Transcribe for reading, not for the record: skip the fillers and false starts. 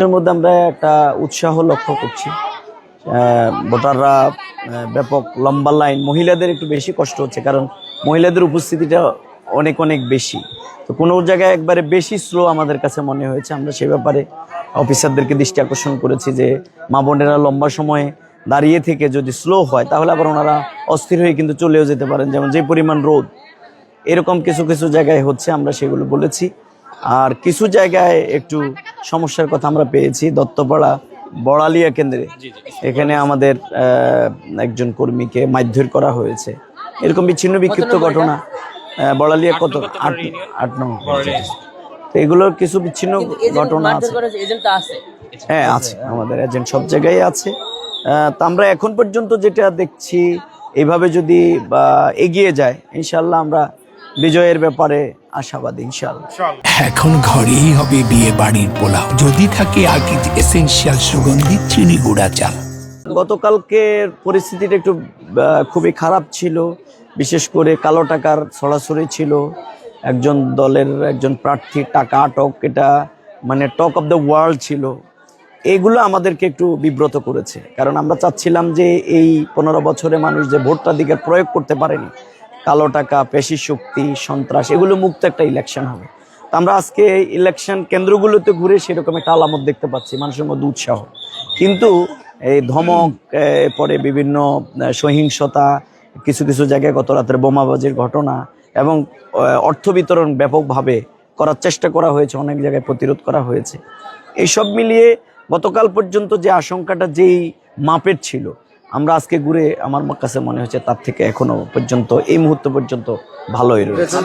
এর মধ্যে আমরা একটা উৎসাহ লক্ষ্য করছি। ভোটাররা ব্যাপক লম্বা লাইন, মহিলাদের একটু বেশি কষ্ট হচ্ছে কারণ মহিলাদের উপস্থিতিটা অনেক অনেক বেশি। তো কোনো জায়গায় একবারে বেশি স্লো আমাদের কাছে মনে হয়েছে। আমরা সে ব্যাপারে অফিসারদেরকে দৃষ্টি আকর্ষণ করেছি যে মা বোনেরা লম্বা সময়ে দাঁড়িয়ে থেকে যদি স্লো হয় তাহলে আবার ওনারা অস্থির হয়ে কিন্তু চলেও যেতে পারেন, যেমন যে পরিমাণ রোদ এরকম কিছু কিছু জায়গায় হচ্ছে, আমরা সেগুলো বলেছি। আর কিছু জায়গায় একটু সমস্যার কথা আমরা পেয়েছি। দত্তপাড়া বড়ালিয়া কেন্দ্রে এখানে আমাদের একজন কর্মীকে মারধর করা হয়েছে, এরকম বিচ্ছিন্ন বিক্ষিপ্ত ঘটনা। বড়ালিয়া কত 8 তো এগুলোর কিছু বিচ্ছিন্ন ঘটনা আছে। হ্যাঁ আছে, আমাদের এজেন্ট সব জায়গায় আছে। তা আমরা এখন পর্যন্ত যেটা দেখছি এইভাবে যদি এগিয়ে যায় ইনশাল্লাহ আমরা বিজয়ের ব্যাপারে আশাবাদী ইনশাল্লাহ। এখন ঘরেই হবে বিয়ে বাড়ির পোলাও, যদি থাকে আকিজ এসেনশিয়াল সুগন্ধি চিনি গুঁড়া চাল। গতকালকের পরিস্থিতিটা একটু খুবই খারাপ ছিল, বিশেষ করে কালো টাকার ছড়াছড়ি ছিল। একজন দলের একজন প্রার্থী টাকা আটক, এটা মানে টক অফ দ্য ওয়ার্ল্ড ছিল। এইগুলো আমাদেরকে একটু বিব্রত করেছে, কারণ আমরা চাচ্ছিলাম যে এই 15 বছরে মানুষ যে ভোটাধিকার প্রয়োগ করতে পারেনি, কালো টাকা, পেশি শক্তি, সন্ত্রাস, এগুলো মুক্ত একটা ইলেকশন হবে। তো আমরা আজকে ইলেকশন কেন্দ্রগুলোতে ঘুরে সেরকম একটা আলামত দেখতে পাচ্ছি, মানুষের মধ্যে উৎসাহ। কিন্তু এই ধমক, পরে বিভিন্ন সহিংসতা, কিছু কিছু জায়গায় গত রাতের বোমাবাজির ঘটনা এবং অর্থ বিতরণ ব্যাপকভাবে করার চেষ্টা করা হয়েছে, অনেক জায়গায় প্রতিরোধ করা হয়েছে। এইসব মিলিয়ে গতকাল পর্যন্ত যে আশঙ্কাটা যেই মাপের ছিল, আমরা আজকে ঘুরে আমার কাছে মনে হচ্ছে তার থেকে এখনো পর্যন্ত এই মুহূর্ত পর্যন্ত ভালোই রয়েছে।